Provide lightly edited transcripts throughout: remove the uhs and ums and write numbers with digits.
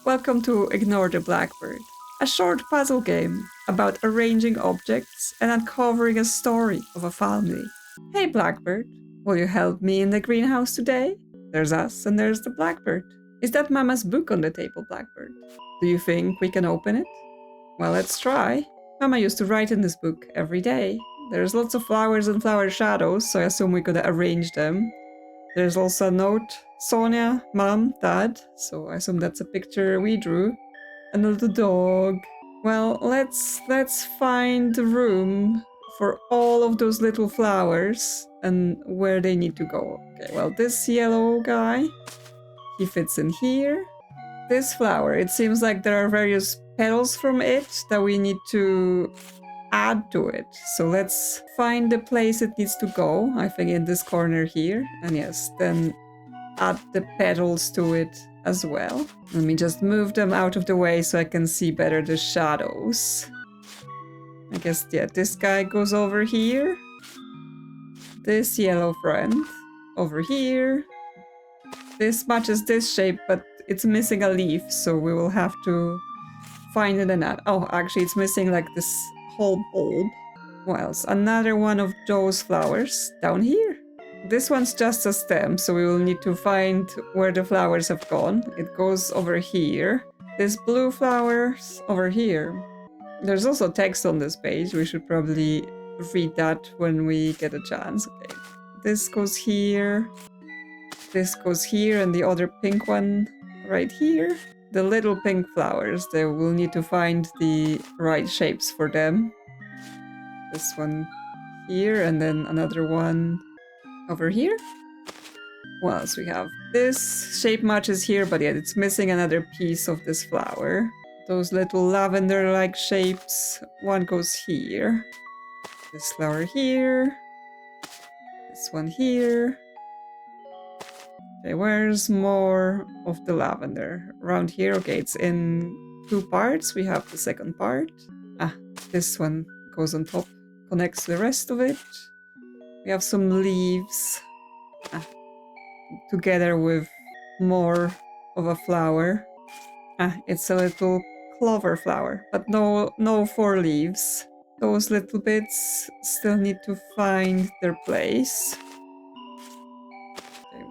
Welcome to Ignore the Blackbird, a short puzzle game about arranging objects and uncovering a story of a family. Hey Blackbird, will you help me in the greenhouse today? There's us and there's the Blackbird. Is that Mama's book on the table, Blackbird? Do you think we can open it? Well, let's try. Mama used to write in this book every day. There's lots of flowers and flower shadows, so I assume we could arrange them. There's also a note, Sonia, Mom, Dad, so I assume that's a picture we drew. And a little dog. Well, let's find the room for all of those little flowers and where they need to go. Okay, well, this yellow guy, he fits in here. This flower, it seems like there are various petals from it that we need to add to it. So let's find the place it needs to go. I think in this corner here. And yes, then add the petals to it as well. Let me just move them out of the way so I can see better the shadows. I guess, yeah, this guy goes over here. This yellow friend over here. This matches this shape, but it's missing a leaf, so we will have to find it and add. Oh, actually, it's missing like this whole bulb. What else? Another one of those flowers down here. This one's just a stem, so we will need to find where the flowers have gone. It goes over here. This blue flower's over here. There's also text on this page. We should probably read that when we get a chance. Okay. This goes here. This goes here, and the other pink one right here. The little pink flowers, they will need to find the right shapes for them. This one here, and then another one over here. What else we have? This shape matches here, but yet it's missing another piece of this flower. Those little lavender-like shapes. One goes here. This flower here. This one here. Okay, where's more of the lavender? Around here. Okay, it's in two parts. We have the second part. This one goes on top, connects the rest of it. We have some leaves together with more of a flower. It's a little clover flower, but no four leaves. Those little bits still need to find their place.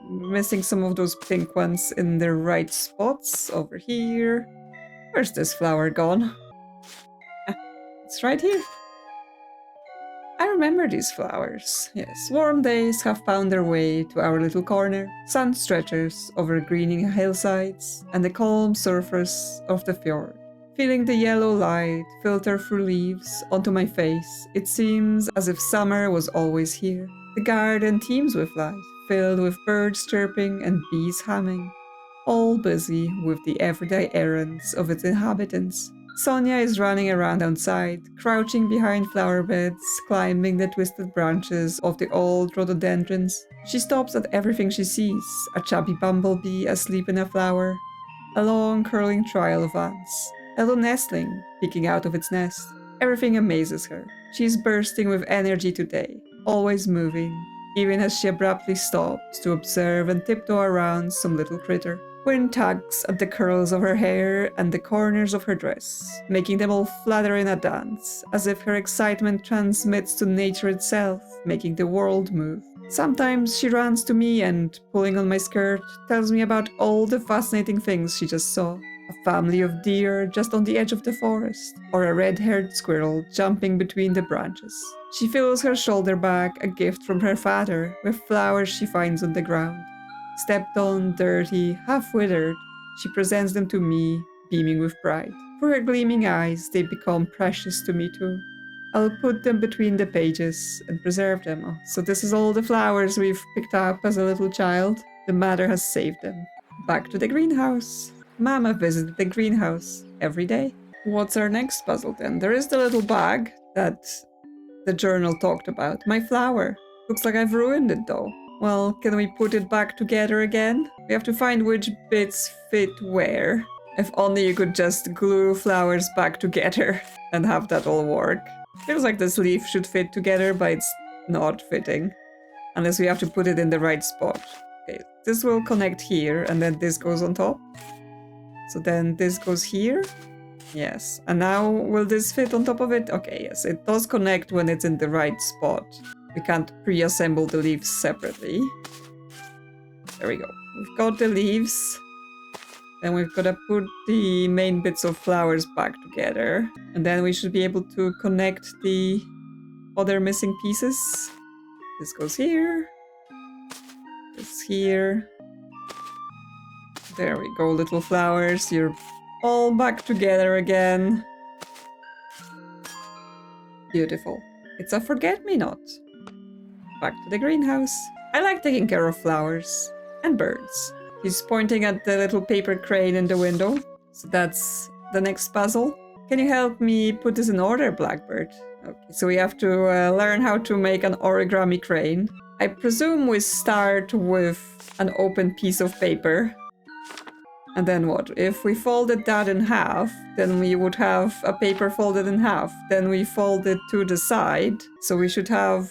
Missing some of those pink ones in the right spots over here. Where's this flower gone? It's right here. I remember these flowers. Yes, warm days have found their way to our little corner. Sun stretches over greening hillsides and the calm surface of the fjord. Feeling the yellow light filter through leaves onto my face, it seems as if summer was always here. The garden teems with life, filled with birds chirping and bees humming, all busy with the everyday errands of its inhabitants. Sonia is running around outside, crouching behind flower beds, climbing the twisted branches of the old rhododendrons. She stops at everything she sees, a chubby bumblebee asleep in a flower, a long curling trail of ants, a little nestling peeking out of its nest. Everything amazes her. She is bursting with energy today, always moving, even as she abruptly stops to observe and tiptoe around some little critter. Wind tugs at the curls of her hair and the corners of her dress, making them all flutter in a dance, as if her excitement transmits to nature itself, making the world move. Sometimes she runs to me and, pulling on my skirt, tells me about all the fascinating things she just saw. A family of deer just on the edge of the forest, or a red-haired squirrel jumping between the branches. She fills her shoulder bag, a gift from her father, with flowers she finds on the ground. Stepped on, dirty, half-withered, she presents them to me, beaming with pride. For her gleaming eyes, they become precious to me too. I'll put them between the pages and preserve them. Oh, so this is all the flowers we've picked up as a little child. The mother has saved them. Back to the greenhouse. Mama visited the greenhouse every day. What's our next puzzle then? There is the little bag that the journal talked about. My flower. Looks like I've ruined it though. Well, can we put it back together again? We have to find which bits fit where. If only you could just glue flowers back together and have that all work. Feels like this leaf should fit together, but it's not fitting. Unless we have to put it in the right spot. Okay, this will connect here, and then this goes on top. So then this goes here. Yes. And now will this fit on top of it? Okay, yes. It does connect when it's in the right spot. We can't pre-assemble the leaves separately. There we go. We've got the leaves. Then we've got to put the main bits of flowers back together. And then we should be able to connect the other missing pieces. This goes here. This here. There we go, little flowers. You're all back together again. Beautiful. It's a forget-me-not. Back to the greenhouse. I like taking care of flowers and birds. He's pointing at the little paper crane in the window. So that's the next puzzle. Can you help me put this in order, Blackbird? Okay, so we have to learn how to make an origami crane. I presume we start with an open piece of paper. And then what? If we folded that in half, then we would have a paper folded in half. Then we fold it to the side. So we should have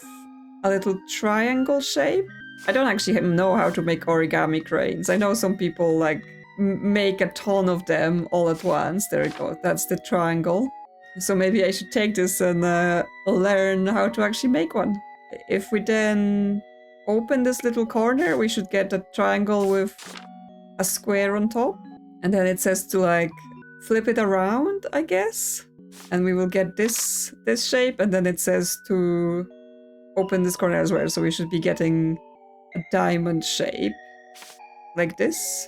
a little triangle shape. I don't actually know how to make origami cranes. I know some people like make a ton of them all at once. There we go. That's the triangle. So maybe I should take this and learn how to actually make one. If we then open this little corner, we should get a triangle with a square on top. And then it says to like flip it around, I guess. And we will get this shape. And then it says to open this corner as well. So we should be getting a diamond shape. Like this.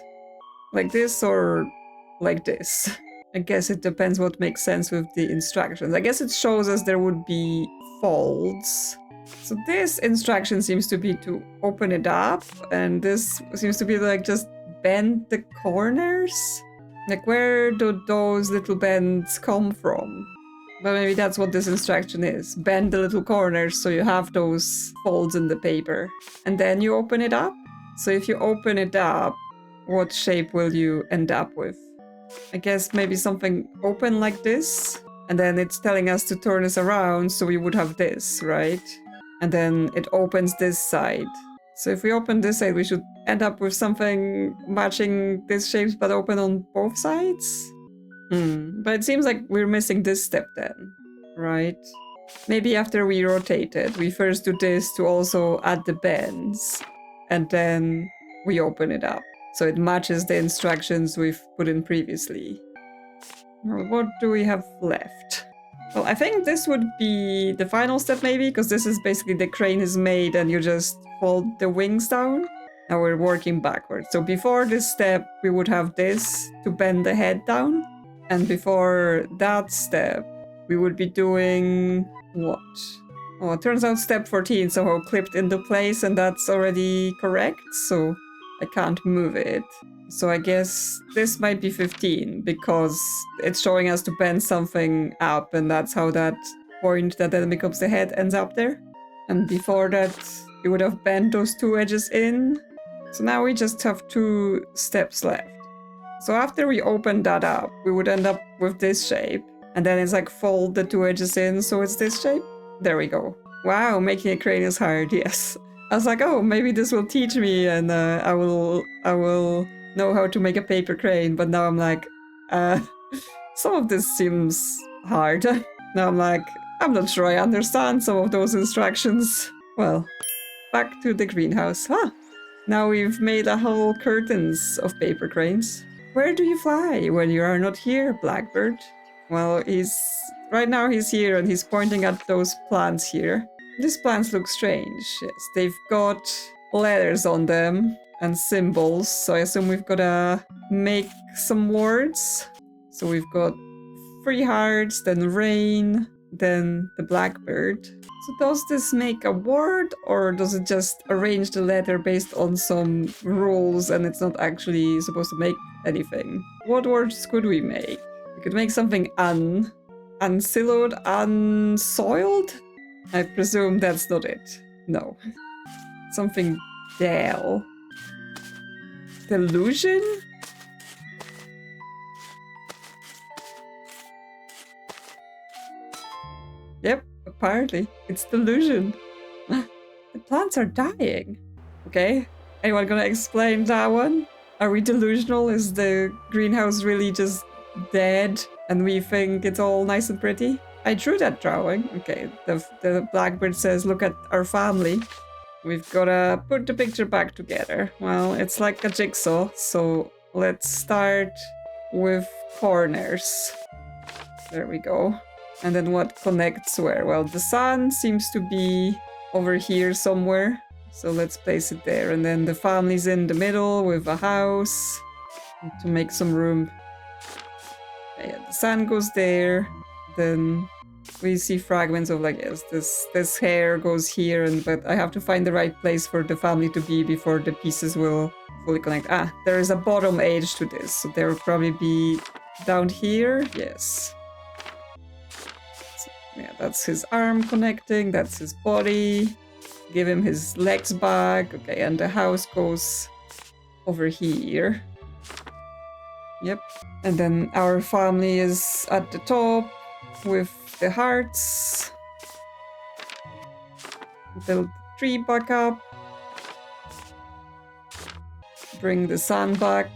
Like this or like this. I guess it depends what makes sense with the instructions. I guess it shows us there would be folds. So this instruction seems to be to open it up. And this seems to be like just bend the corners. Like where do those little bends come from? But maybe that's what this instruction is. Bend the little corners so you have those folds in the paper. And then you open it up. So if you open it up, what shape will you end up with? I guess maybe something open like this. And then it's telling us to turn this around, so we would have this, right? And then it opens this side. So if we open this side, we should end up with something matching these shapes but open on both sides? But it seems like we're missing this step then, right? Maybe after we rotate it, we first do this to also add the bends. And then we open it up. So it matches the instructions we've put in previously. What do we have left? Well, I think this would be the final step maybe, because this is basically the crane is made and you just fold the wings down. Now we're working backwards. So before this step, we would have this to bend the head down. And before that step, we would be doing what? Oh, it turns out step 14 somehow clipped into place and that's already correct. So I can't move it. So I guess this might be 15 because it's showing us to bend something up and that's how that point that then becomes the head ends up there. And before that, we would have bent those two edges in. So now we just have 2 steps left. So after we open that up, we would end up with this shape. And then it's like fold the 2 edges in so it's this shape. There we go. Wow, making a crane is hard, yes. I was like, oh, maybe this will teach me and I will know how to make a paper crane. But now I'm like, some of this seems hard. Now I'm like, I'm not sure I understand some of those instructions. Well, back to the greenhouse. Huh. Now we've made a whole curtains of paper cranes. Where do you fly when you are not here, Blackbird? Well, right now he's here and he's pointing at those plants here. These plants look strange. Yes, they've got letters on them and symbols. So I assume we've got to make some words. So we've got 3 hearts, then rain, then the blackbird. So does this make a word or does it just arrange the letter based on some rules and it's not actually supposed to make anything? What words could we make? We could make something unsiloed, unsoiled? I presume that's not it. No. Something Dale. Delusion? Yep, apparently. It's delusion. The plants are dying. Okay. Anyone gonna explain that one? Are we delusional? Is the greenhouse really just dead and we think it's all nice and pretty? I drew that drawing. Okay, the Blackbird says, look at our family. We've gotta put the picture back together. Well, it's like a jigsaw, so let's start with corners. There we go. And then what connects where? Well, the sun seems to be over here somewhere. So let's place it there. And then the family's in the middle with a house to make some room. Yeah, the sun goes there. Then we see fragments of like, yes, this hair goes here, but I have to find the right place for the family to be before the pieces will fully connect. Ah, there is a bottom edge to this, so there will probably be down here. Yes. So, yeah, that's his arm connecting, that's his body. Give him his legs back. Okay, and the house goes over here. Yep. And then our family is at the top with the hearts. Build the tree back up. Bring the sun back.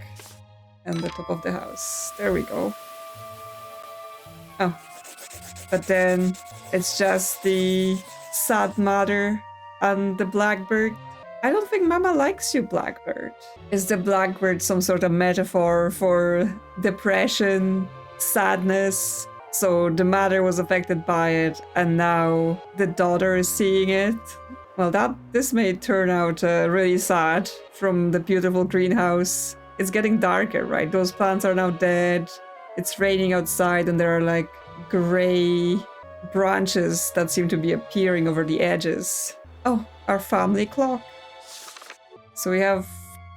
And the top of the house. There we go. Oh. But then it's just the sad mother and the Blackbird. I don't think Mama likes you, Blackbird. Is the Blackbird some sort of metaphor for depression, sadness? So the mother was affected by it, and now the daughter is seeing it. Well, this may turn out really sad from the beautiful greenhouse. It's getting darker, right? Those plants are now dead. It's raining outside, and there are like gray branches that seem to be appearing over the edges. Oh, our family clock. So we have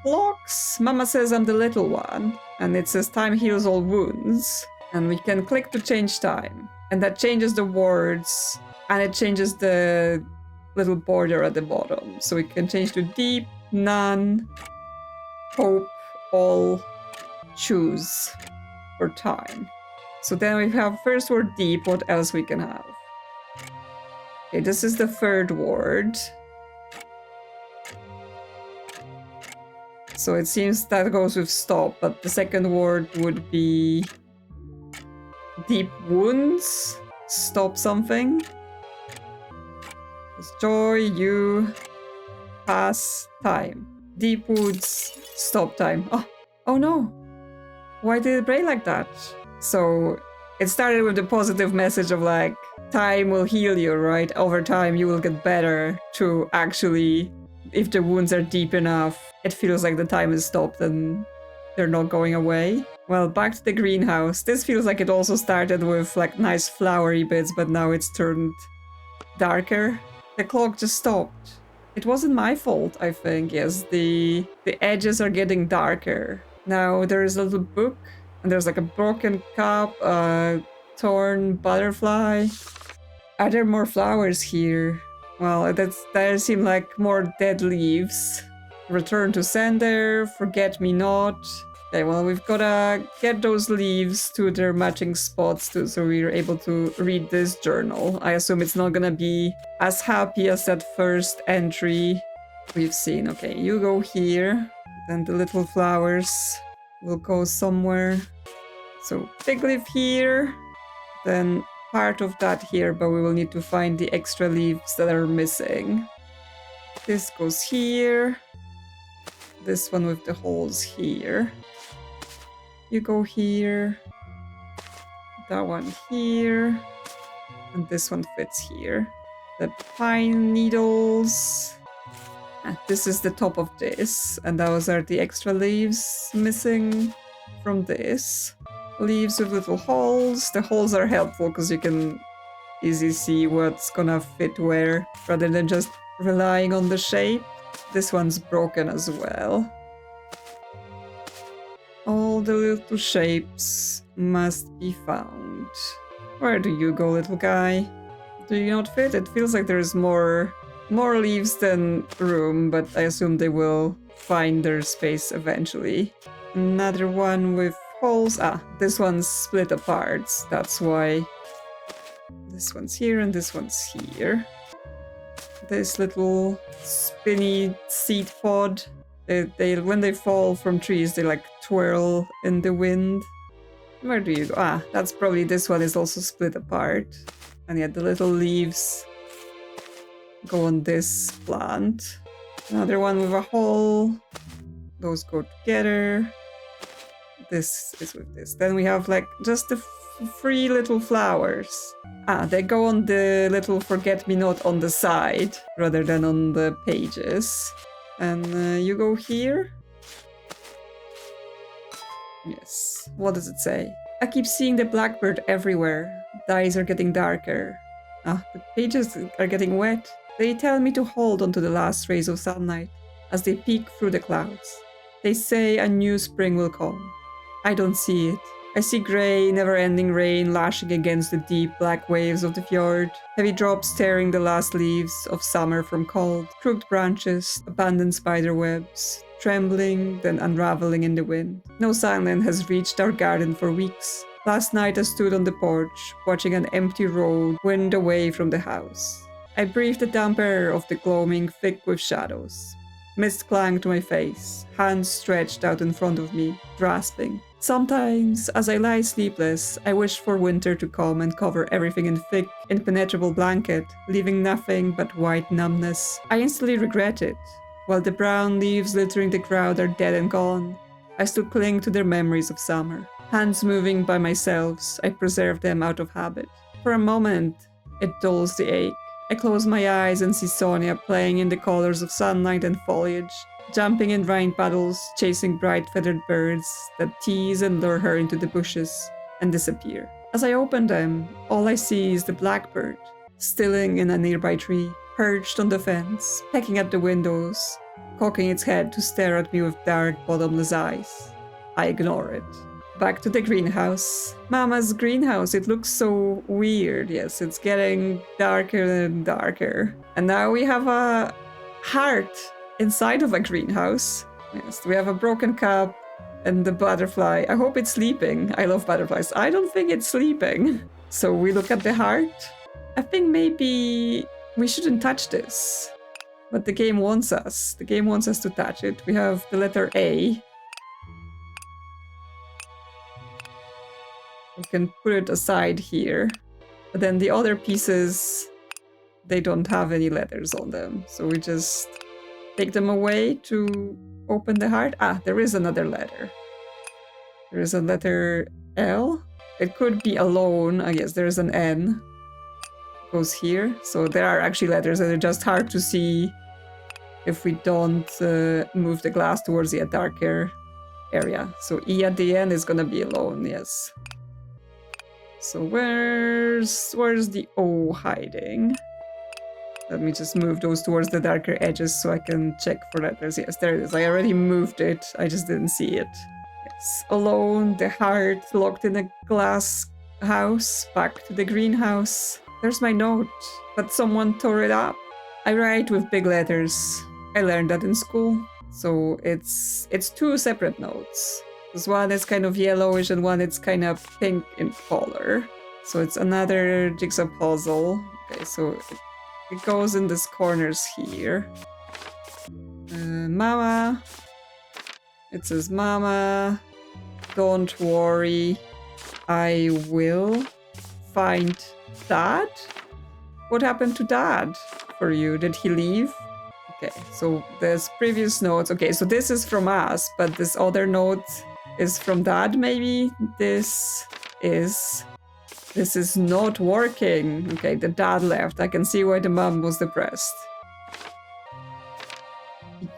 clocks. Mama says I'm the little one, and it says time heals all wounds. And we can click to change time. And that changes the words, and it changes the little border at the bottom. So we can change to deep, none, hope, all, choose for time. So then we have first word deep, what else we can have? Okay, this is the third word. So it seems that goes with stop, but the second word would be deep wounds, stop something. It's joy, you, pass, time. Deep woods, stop time. Oh no! Why did it break like that? So it started with the positive message of like, time will heal you, right? Over time you will get better to actually, if the wounds are deep enough, it feels like the time is stopped and they're not going away. Well, back to the greenhouse. This feels like it also started with like nice flowery bits, but now it's turned darker. The clock just stopped. It wasn't my fault, I think. Yes, the edges are getting darker. Now there's a little book, and there's like a broken cup, a torn butterfly. Are there more flowers here? Well, that seem like more dead leaves. Return to sender, forget me not. Okay, well, we've gotta get those leaves to their matching spots too, so we're able to read this journal. I assume it's not gonna be as happy as that first entry we've seen. Okay, you go here, then the little flowers will go somewhere. So big leaf here, then part of that here, but we will need to find the extra leaves that are missing. This goes here. This one with the holes here. You go here. That one here. And this one fits here. The pine needles. This is the top of this. And those are the extra leaves missing from this. Leaves with little holes. The holes are helpful because you can easily see what's gonna fit where, rather than just relying on the shape. This one's broken as well. All the little shapes must be found. Where do you go, little guy? Do you not fit? It feels like there's more leaves than room, but I assume they will find their space eventually. Another one with holes. This one's split apart. That's why this one's here and this one's here. This little spinny seed pod They when they fall from trees, they like twirl in the wind. Where do you go? Ah, that's probably this one is also split apart. And yet the little leaves go on this plant. Another one with a hole. Those go together. This is with this. Then we have like just the three little flowers. Ah, they go on the little forget-me-not on the side rather than on the pages. And you go here. Yes. What does it say? I keep seeing the blackbird everywhere. The eyes are getting darker. Ah, the pages are getting wet. They tell me to hold onto the last rays of sunlight as they peek through the clouds. They say a new spring will come. I don't see it. I see grey, never-ending rain lashing against the deep black waves of the fjord, heavy drops tearing the last leaves of summer from cold, crooked branches, abandoned spider webs, trembling, then unraveling in the wind. No sunlight has reached our garden for weeks. Last night I stood on the porch, watching an empty road wind away from the house. I breathed the damp air of the gloaming thick with shadows. Mist clung to my face, hands stretched out in front of me, grasping. Sometimes, as I lie sleepless, I wish for winter to come and cover everything in thick, impenetrable blanket, leaving nothing but white numbness. I instantly regret it. While the brown leaves littering the ground are dead and gone, I still cling to their memories of summer. Hands moving by myself, I preserve them out of habit. For a moment, it dulls the ache. I close my eyes and see Sonia playing in the colors of sunlight and foliage, jumping in rain puddles, chasing bright feathered birds that tease and lure her into the bushes and disappear. As I open them, all I see is the blackbird, stilling in a nearby tree, perched on the fence, pecking at the windows, cocking its head to stare at me with dark, bottomless eyes. I ignore it. Back to the greenhouse. Mama's greenhouse, it looks so weird. Yes, it's getting darker and darker. And now we have a heart inside of a greenhouse. Yes, we have a broken cup and the butterfly. I hope it's sleeping. I love butterflies. I don't think it's sleeping. So we look at the heart. I think maybe we shouldn't touch this. But the game wants us. The game wants us to touch it. We have the letter A. We can put it aside here. But then the other pieces, they don't have any letters on them. So we just take them away to open the heart. Ah, there is another letter. There is a letter L. It could be alone. I guess there's an N. Goes here. So there are actually letters that are just hard to see if we don't move the glass towards the darker area. So E at the end is gonna be alone, yes. So where's the O hiding? Let me just move those towards the darker edges so I can check for letters. Yes, there it is. I already moved it. I just didn't see it. Yes, alone, the heart, locked in a glass house, back to the greenhouse. There's my note, but someone tore it up. I write with big letters. I learned that in school. So it's two separate notes. Because one is kind of yellowish and one is kind of pink in color. So it's another jigsaw puzzle. Okay, so it goes in these corners here. Mama. It says, Mama, don't worry. I will find Dad. What happened to Dad for you? Did he leave? Okay, so there's previous notes. Okay, so this is from us, but this other note is from Dad, maybe? This is not working. Okay, the dad left. I can see why the mom was depressed.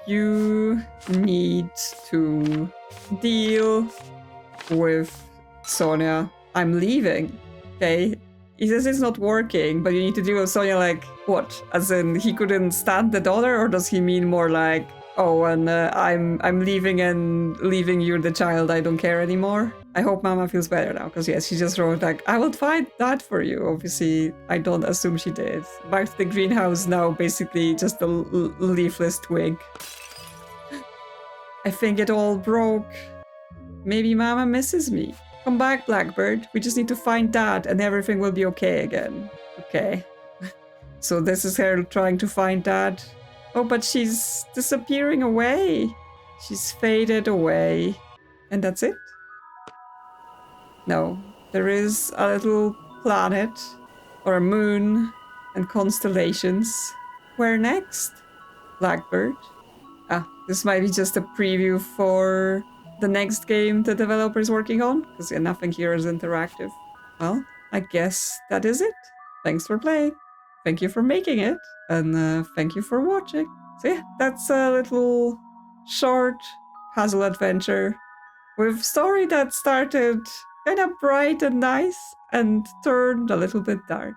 You need to deal with Sonia. I'm leaving. Okay? He says it's not working, but you need to deal with Sonia like, what? As in, he couldn't stand the daughter? Or does he mean more like, oh, and I'm leaving and leaving you the child, I don't care anymore? I hope Mama feels better now, because yes, she just wrote like, I will find that for you. Obviously, I don't assume she did. Back to the greenhouse now, basically just a leafless twig. I think it all broke. Maybe Mama misses me. Come back, Blackbird. We just need to find Dad and everything will be okay again. Okay. So this is her trying to find Dad. Oh, but she's disappearing away. She's faded away. And that's it? No, there is a little planet or a moon and constellations. Where next? Blackbird. Ah, this might be just a preview for the next game the developer is working on, because yeah, nothing here is interactive. Well, I guess that is it. Thanks for playing. Thank you for making it. And thank you for watching. So yeah, that's a little short puzzle adventure with story that started kind of bright and nice and turned a little bit dark.